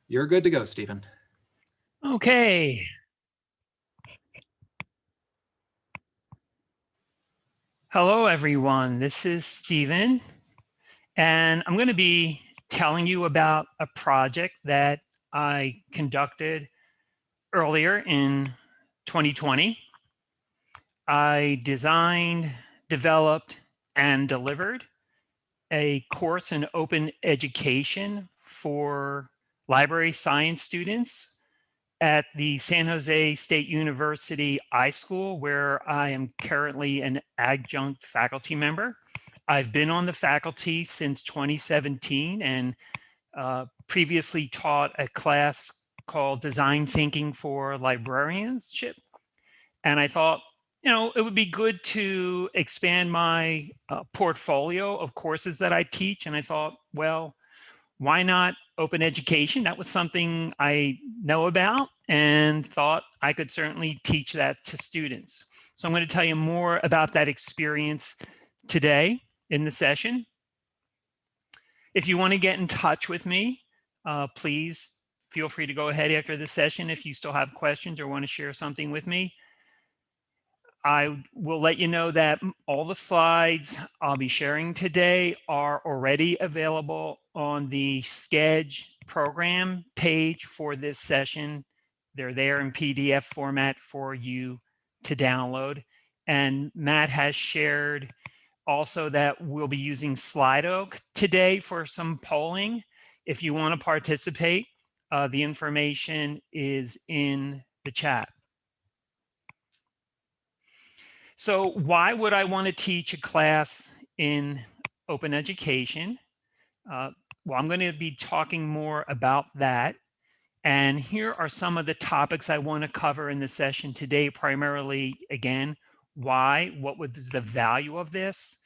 You're good to go, Stephen. Okay. Hello, everyone. This is Stephen, and I'm going to be telling you about a project that I conducted earlier in 2020. I designed, developed, and delivered a course in open education for library science students at the San Jose State University iSchool, where I am currently an adjunct faculty member. I've been on the faculty since 2017 and previously taught a class called Design Thinking for Librarianship. And I thought, it would be good to expand my portfolio of courses that I teach. And I thought, well, why not open education? That was something I know about and thought I could certainly teach that to students. So I'm going to tell you more about that experience today in the session. If you want to get in touch with me, please feel free to go ahead after the session if you still have questions or want to share something with me. I will let you know that all the slides I'll be sharing today are already available on the Schedule program page for this session. They're there in PDF format for you to download. And Matt has shared also that we'll be using Slido today for some polling. If you want to participate, the information is in the chat. So why would I want to teach a class in open education? Well, I'm going to be talking more about that. And here are some of the topics I want to cover in the session today, primarily, again, why, what was the value of this?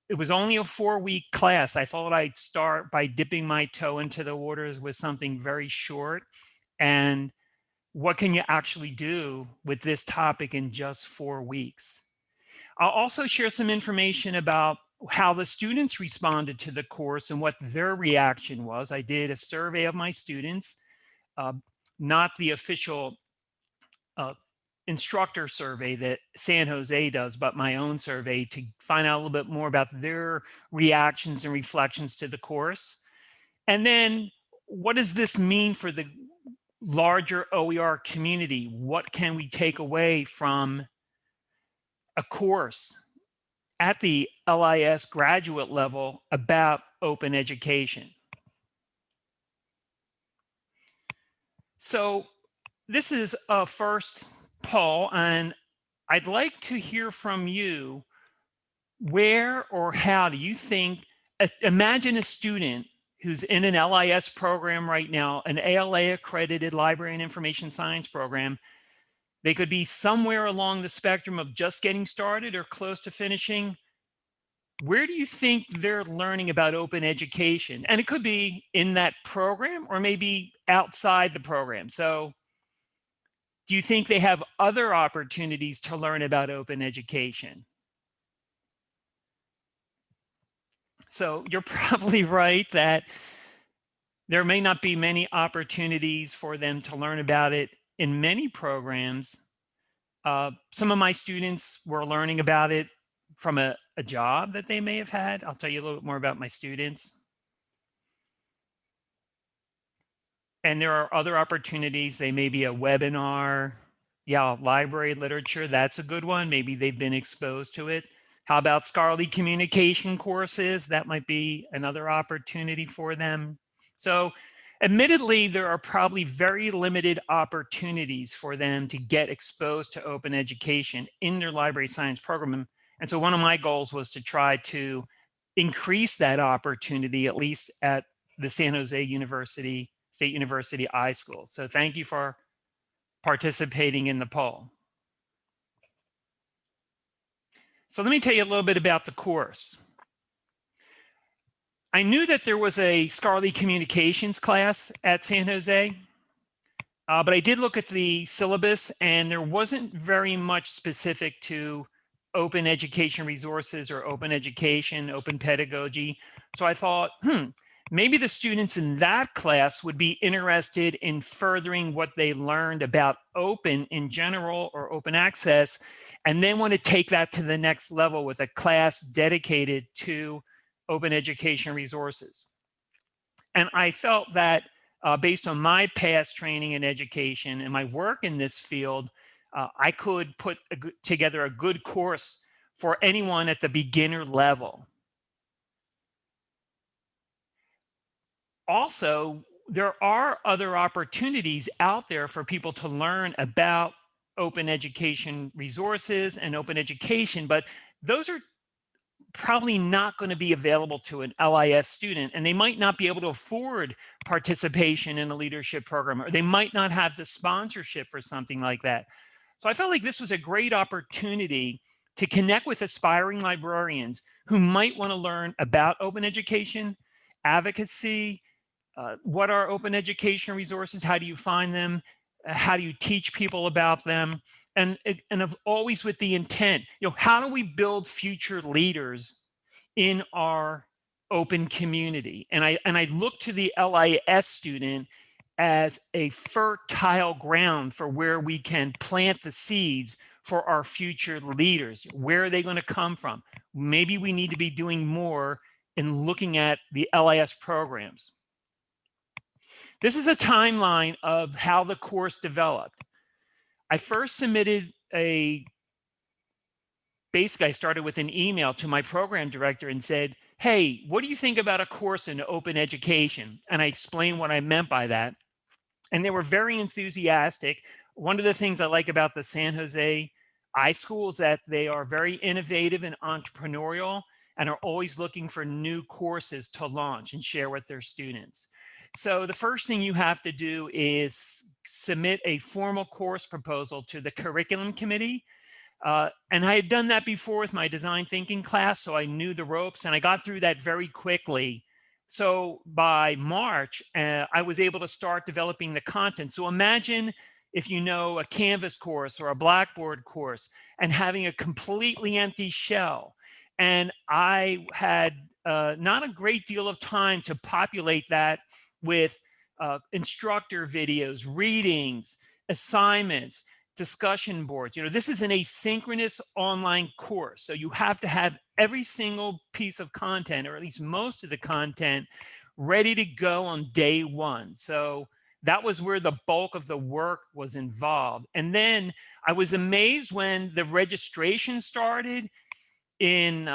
It was only a 4-week class. I thought I'd start by dipping my toe into the waters with something very short. And what can you actually do with this topic in just 4 weeks? I'll also share some information about how the students responded to the course and what their reaction was. I did a survey of my students, not the official instructor survey that San Jose does, but my own survey to find out a little bit more about their reactions and reflections to the course. And then what does this mean for the larger OER community? What can we take away from a course at the LIS graduate level about open education? So this is a first poll, and I'd like to hear from you. Where or how do you think, imagine a student who's in an LIS program right now, an ALA accredited library and information science program. They could be somewhere along the spectrum of just getting started or close to finishing. Where do you think they're learning about open education? And it could be in that program or maybe outside the program. So do you think they have other opportunities to learn about open education? So you're probably right that there may not be many opportunities for them to learn about it in many programs. Some of my students were learning about it from a job that they may have had. I'll tell you a little bit more about my students. And there are other opportunities. They may be a webinar. Yeah, library literature, that's a good one. Maybe they've been exposed to it. How about scholarly communication courses? That might be another opportunity for them. So admittedly, there are probably very limited opportunities for them to get exposed to open education in their library science program. And so one of my goals was to try to increase that opportunity, at least at the San Jose University, State University iSchool. So thank you for participating in the poll. So let me tell you a little bit about the course. I knew that there was a scholarly communications class at San Jose, but I did look at the syllabus and there wasn't very much specific to open education resources or open education, open pedagogy. So I thought, Maybe the students in that class would be interested in furthering what they learned about open in general or open access, and then want to take that to the next level with a class dedicated to open education resources. And I felt that based on my past training in education and my work in this field, I could put together a good course for anyone at the beginner level. Also, there are other opportunities out there for people to learn about open education resources and open education, but those are probably not going to be available to an LIS student, and they might not be able to afford participation in a leadership program, or they might not have the sponsorship for something like that. So I felt like this was a great opportunity to connect with aspiring librarians who might want to learn about open education, advocacy, what are open education resources, how do you find them, how do you teach people about them, and always with the intent, how do we build future leaders in our open community? And I look to the LIS student as a fertile ground for where we can plant the seeds for our future leaders. Where are they going to come from? Maybe we need to be doing more in looking at the LIS programs. This is a timeline of how the course developed. I first submitted basically I started with an email to my program director and said, hey, what do you think about a course in open education? And I explained what I meant by that. And they were very enthusiastic. One of the things I like about the San Jose iSchool is that they are very innovative and entrepreneurial and are always looking for new courses to launch and share with their students. So the first thing you have to do is submit a formal course proposal to the curriculum committee. And I had done that before with my design thinking class, so I knew the ropes and I got through that very quickly. So by March, I was able to start developing the content. So imagine if you know a Canvas course or a Blackboard course and having a completely empty shell. And I had not a great deal of time to populate that with instructor videos, readings, assignments, discussion boards. This is an asynchronous online course. So you have to have every single piece of content, or at least most of the content, ready to go on day one. So that was where the bulk of the work was involved. And then I was amazed when the registration started in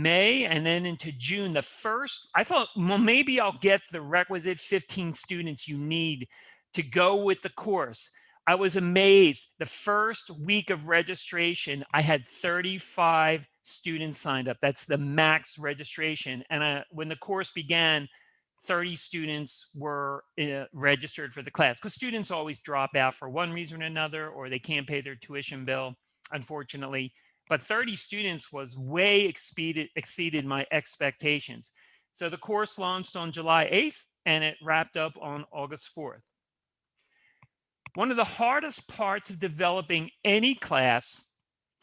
May and then into June. I thought, well, maybe I'll get the requisite 15 students you need to go with the course. I was amazed. The first week of registration, I had 35 students signed up. That's the max registration. And when the course began, 30 students were registered for the class, because students always drop out for one reason or another, or they can't pay their tuition bill, unfortunately. But 30 students was way exceeded my expectations. So the course launched on July 8th and it wrapped up on August 4th. One of the hardest parts of developing any class,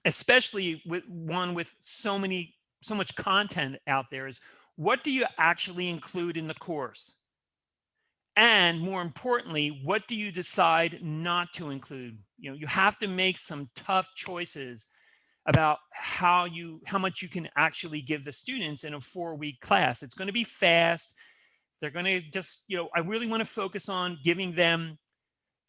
especially with one with so much content out there, is what do you actually include in the course? And more importantly, what do you decide not to include? You have to make some tough choices about how much you can actually give the students in a 4-week class. It's going to be fast. They're going to just, I really want to focus on giving them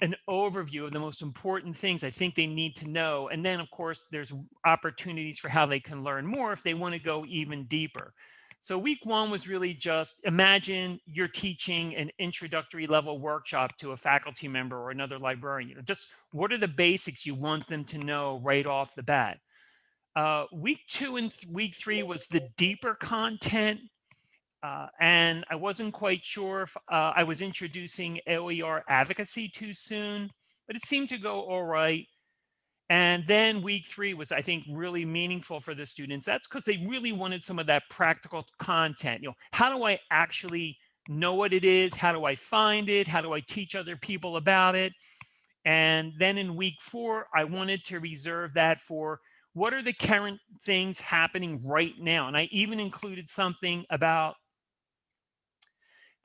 an overview of the most important things I think they need to know. And then, of course, there's opportunities for how they can learn more if they want to go even deeper. So week 1 was really just imagine you're teaching an introductory level workshop to a faculty member or another librarian. Just what are the basics you want them to know right off the bat? Week 2 and week 3 was the deeper content. And I wasn't quite sure if I was introducing OER advocacy too soon, but it seemed to go all right. And then week 3 was, I think, really meaningful for the students. That's because they really wanted some of that practical content. How do I actually know what it is? How do I find it? How do I teach other people about it? And then in week 4, I wanted to reserve that for what are the current things happening right now? And I even included something about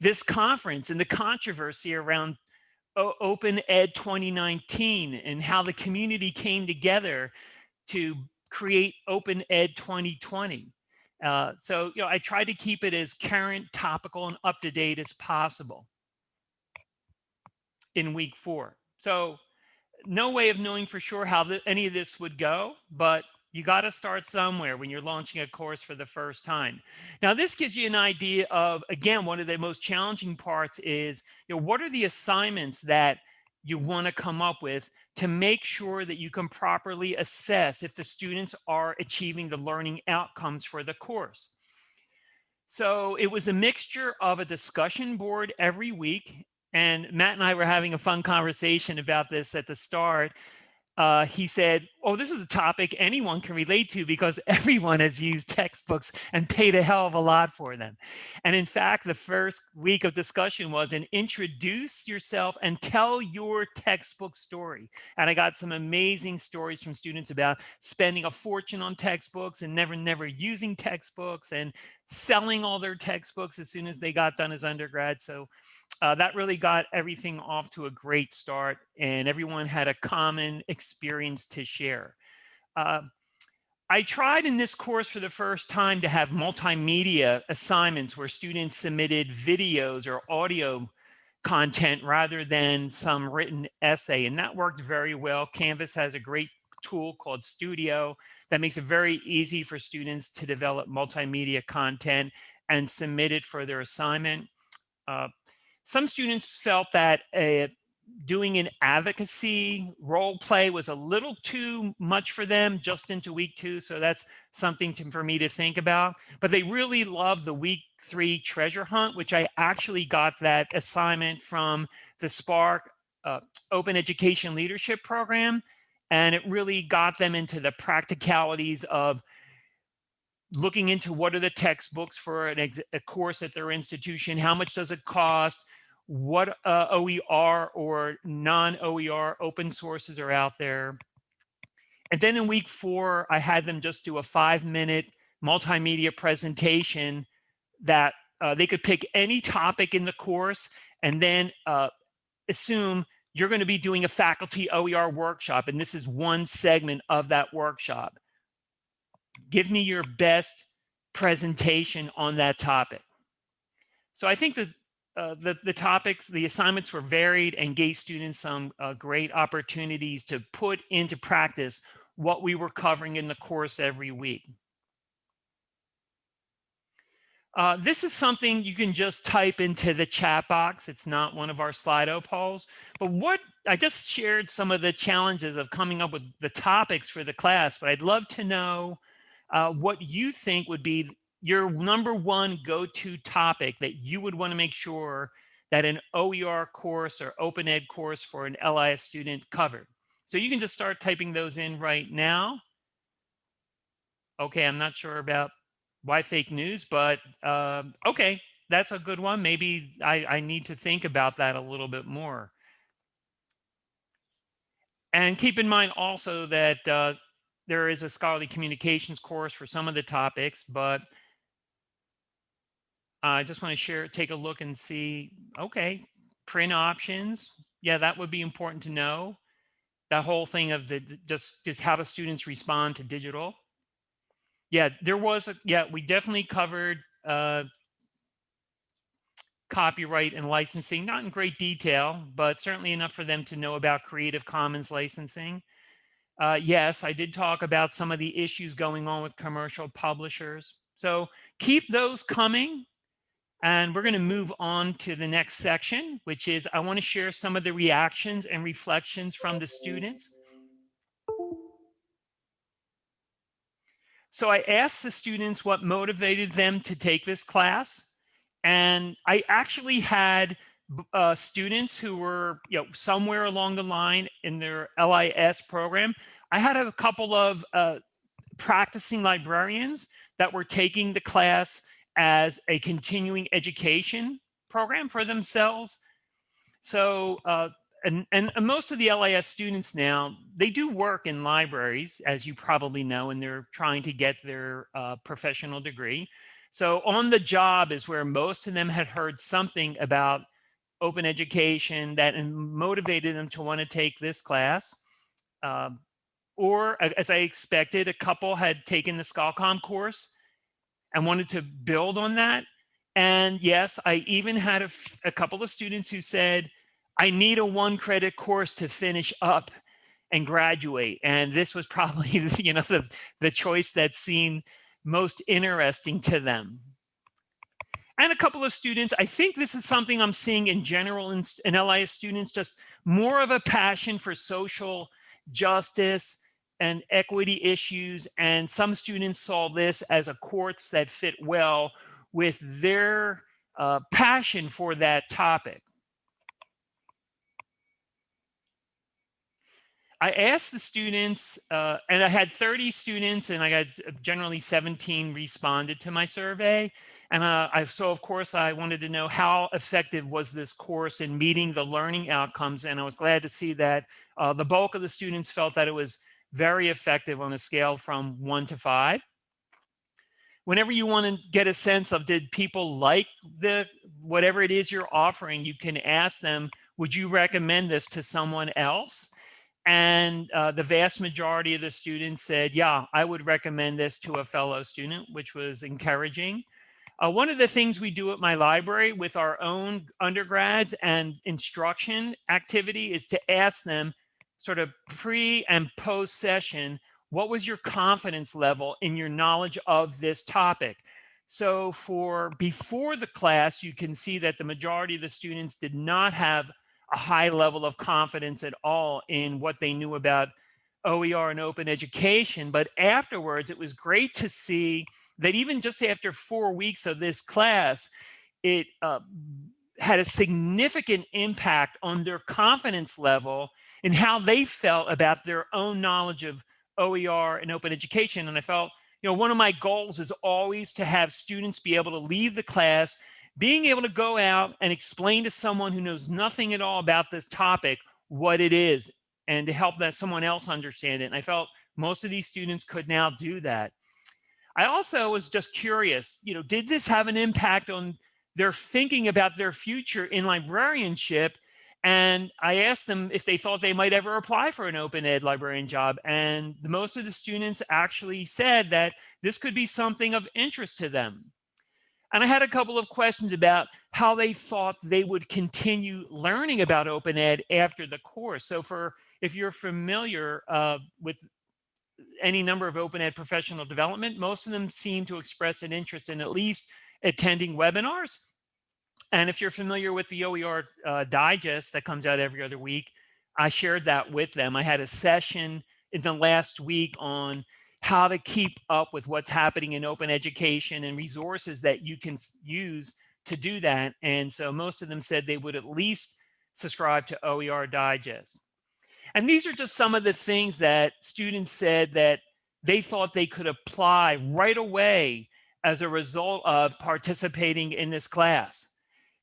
this conference and the controversy around Open Ed 2019 and how the community came together to create Open Ed 2020. So, I try to keep it as current, topical, and up to date as possible in week 4. So, no way of knowing for sure how any of this would go, but you got to start somewhere when you're launching a course for the first time. Now, this gives you an idea of, again, one of the most challenging parts is, what are the assignments that you want to come up with to make sure that you can properly assess if the students are achieving the learning outcomes for the course. So it was a mixture of a discussion board every week. And Matt and I were having a fun conversation about this at the start. He said, "Oh, this is a topic anyone can relate to because everyone has used textbooks and paid a hell of a lot for them." And in fact, the first week of discussion was an introduce yourself and tell your textbook story. And I got some amazing stories from students about spending a fortune on textbooks and never using textbooks and selling all their textbooks as soon as they got done as undergrad. So that really got everything off to a great start, and everyone had a common experience to share. I tried in this course for the first time to have multimedia assignments where students submitted videos or audio content rather than some written essay, and that worked very well. Canvas has a great tool called Studio that makes it very easy for students to develop multimedia content and submit it for their assignment. Some students felt that doing an advocacy role play was a little too much for them just into week 2. So that's something for me to think about. But they really loved the week 3 treasure hunt, which I actually got that assignment from the Spark Open Education Leadership Program. And it really got them into the practicalities of looking into what are the textbooks for a course at their institution, how much does it cost, what OER or non-OER open sources are out there. And then in week 4, I had them just do a 5-minute multimedia presentation that they could pick any topic in the course and then assume you're going to be doing a faculty OER workshop, and this is one segment of that workshop. Give me your best presentation on that topic. So I think that the topics, the assignments were varied and gave students some great opportunities to put into practice what we were covering in the course every week. This is something you can just type into the chat box. It's not one of our Slido polls, but I just shared some of the challenges of coming up with the topics for the class, but I'd love to know what you think would be your number one go-to topic that you would want to make sure that an OER course or Open Ed course for an LIS student covered. So you can just start typing those in right now. Okay, I'm not sure about why fake news, but okay, that's a good one. Maybe I need to think about that a little bit more. And keep in mind also that there is a scholarly communications course for some of the topics, but I just want to take a look and see, okay, print options. Yeah, that would be important to know. That whole thing of just how do students respond to digital. Yeah, we definitely covered copyright and licensing, not in great detail, but certainly enough for them to know about Creative Commons licensing. Yes, I did talk about some of the issues going on with commercial publishers. So keep those coming. And we're going to move on to the next section, which is I want to share some of the reactions and reflections from the students. So I asked the students what motivated them to take this class. And I actually had students who were somewhere along the line in their LIS program. I had a couple of practicing librarians that were taking the class as a continuing education program for themselves. So, and most of the LIS students now, they do work in libraries, as you probably know, and they're trying to get their professional degree. So on the job is where most of them had heard something about open education that motivated them to want to take this class. Um, or as I expected, a couple had taken the ScholComm course and wanted to build on that. And yes, I even had a couple of students who said, I need a 1-credit course to finish up and graduate. And this was probably the choice that seemed most interesting to them. And a couple of students, I think this is something I'm seeing in general in LIS students, just more of a passion for social justice and equity issues. And some students saw this as a course that fit well with their passion for that topic. I asked the students, and I had 30 students, and I got generally 17 responded to my survey. And so of course, I wanted to know how effective was this course in meeting the learning outcomes. And I was glad to see that the bulk of the students felt that it was very effective on a scale from 1 to 5. Whenever you want to get a sense of, did people like whatever it is you're offering, you can ask them, would you recommend this to someone else? And the vast majority of the students said, yeah, I would recommend this to a fellow student, which was encouraging. One of the things we do at my library with our own undergrads and instruction activity is to ask them sort of pre and post session, what was your confidence level in your knowledge of this topic? So for before the class, you can see that the majority of the students did not have a high level of confidence at all in what they knew about OER and open education. But afterwards, it was great to see that even just after 4 weeks of this class, it had a significant impact on their confidence level and how they felt about their own knowledge of OER and open education. And I felt, one of my goals is always to have students be able to leave the class being able to go out and explain to someone who knows nothing at all about this topic what it is, and to help that someone else understand it. And I felt most of these students could now do that. I also was just curious, did this have an impact on their thinking about their future in librarianship? And I asked them if they thought they might ever apply for an open ed librarian job. And most of the students actually said that this could be something of interest to them. And I had a couple of questions about how they thought they would continue learning about open ed after the course. So if you're familiar with any number of open ed professional development, most of them seem to express an interest in at least attending webinars. And if you're familiar with the OER digest that comes out every other week, I shared that with them. I had a session in the last week on how to keep up with what's happening in open education and resources that you can use to do that. And so most of them said they would at least subscribe to OER Digest. And these are just some of the things that students said that they thought they could apply right away as a result of participating in this class.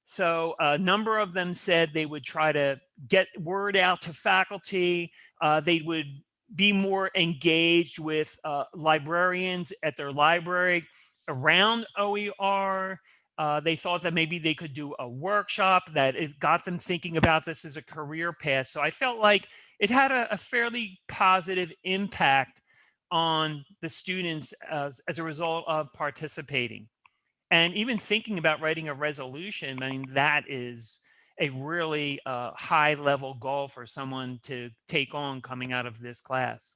So a number of them said they would try to get word out to faculty. They would be more engaged with librarians at their library around OER. They thought that maybe they could do a workshop, that it got them thinking about this as a career path. So I felt like it had a fairly positive impact on the students as a result of participating. And even thinking about writing a resolution, I mean, that is a really high level goal for someone to take on coming out of this class.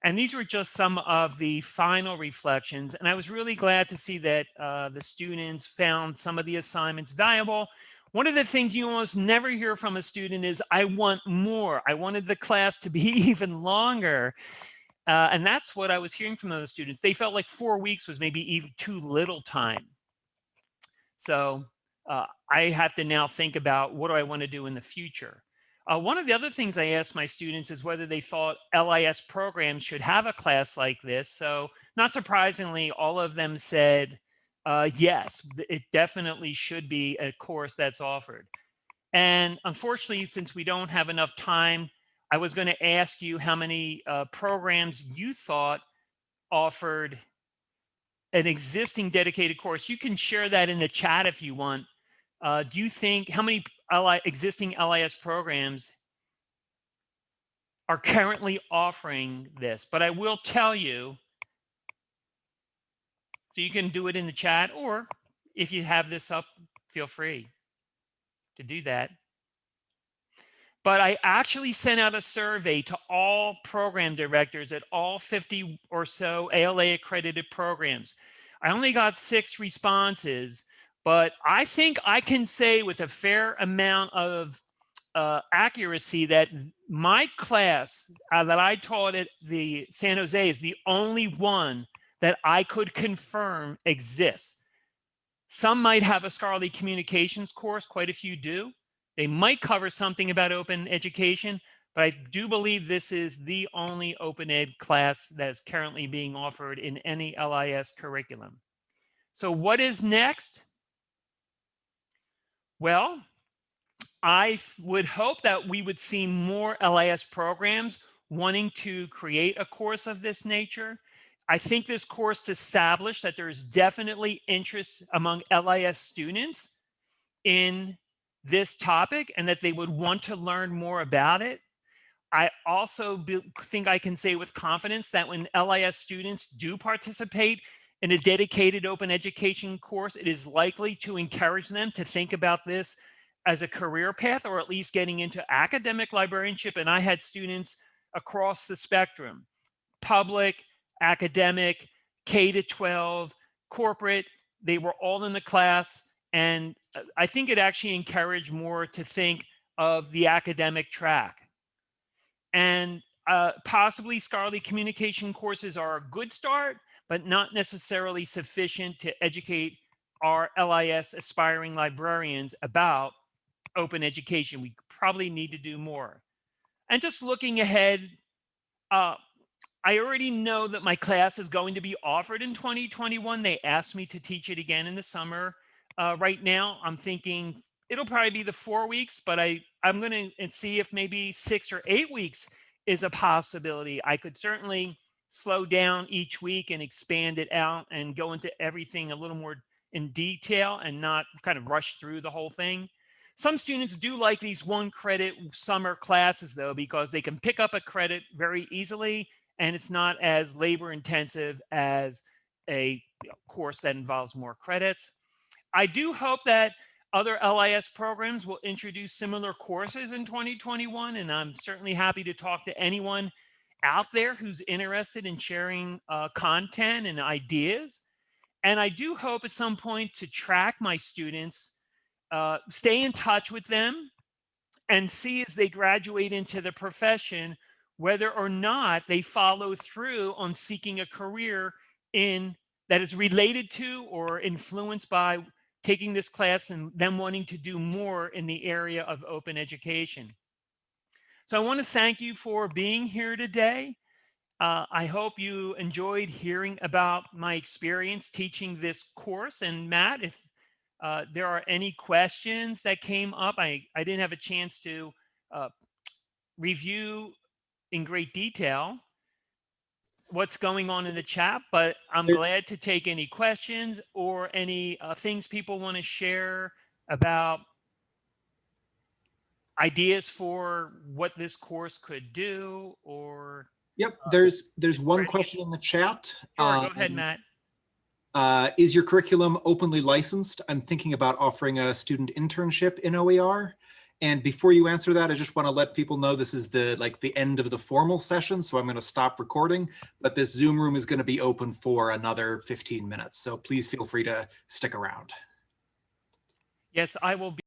And these were just some of the final reflections. And I was really glad to see that the students found some of the assignments valuable. One of the things you almost never hear from a student is, I want more. I wanted the class to be even longer. And that's what I was hearing from those students. They felt like 4 weeks was maybe even too little time. So I have to now think about, what do I want to do in the future? One of the other things I asked my students is whether they thought LIS programs should have a class like this. So not surprisingly, all of them said, yes, it definitely should be a course that's offered. And unfortunately, since we don't have enough time, I was going to ask you how many programs you thought offered an existing dedicated course, you can share that in the chat if you want. Do you think, how many existing LIS programs are currently offering this? But I will tell you, so you can do it in the chat, or if you have this up, feel free to do that. But I actually sent out a survey to all program directors at all 50 or so ALA accredited programs. I only got 6 responses, but I think I can say with a fair amount of accuracy that my class that I taught at the San Jose is the only one that I could confirm exists. Some might have a scholarly communications course, quite a few do. They might cover something about open education, but I do believe this is the only open ed class that is currently being offered in any LIS curriculum. So what is next? Well, I would hope that we would see more LIS programs wanting to create a course of this nature. I think this course established that there is definitely interest among LIS students in this topic and that they would want to learn more about it. I also think I can say with confidence that when LIS students do participate in a dedicated open education course, it is likely to encourage them to think about this as a career path, or at least getting into academic librarianship. And I had students across the spectrum: public, academic, K-12, corporate. They were all in the class. And I think it actually encouraged more to think of the academic track. And possibly scholarly communication courses are a good start, but not necessarily sufficient to educate our LIS aspiring librarians about open education. We probably need to do more. And just looking ahead, I already know that my class is going to be offered in 2021. They asked me to teach it again in the summer. Right now, I'm thinking it'll probably be the 4 weeks, but I'm going to see if maybe 6 or 8 weeks is a possibility. I could certainly slow down each week and expand it out and go into everything a little more in detail and not kind of rush through the whole thing. Some students do like these 1 credit summer classes though, because they can pick up a credit very easily and it's not as labor intensive as a course that involves more credits. I do hope that other LIS programs will introduce similar courses in 2021, and I'm certainly happy to talk to anyone out there who's interested in sharing content and ideas. And I do hope at some point to track my students, stay in touch with them, and see as they graduate into the profession whether or not they follow through on seeking a career in that is related to or influenced by taking this class and them wanting to do more in the area of open education. So I want to thank you for being here today. I hope you enjoyed hearing about my experience teaching this course. And Matt, if there are any questions that came up, I didn't have a chance to review in great detail what's going on in the chat, but I'm glad to take any questions or any things people want to share about ideas for what this course could do. Or yep, there's one question in the chat. Sure, go ahead, Matt. Is your curriculum openly licensed? I'm thinking about offering a student internship in OER. And before you answer that, I just want to let people know this is the end of the formal session, so I'm going to stop recording, but this Zoom room is going to be open for another 15 minutes. So please feel free to stick around. Yes, I will be.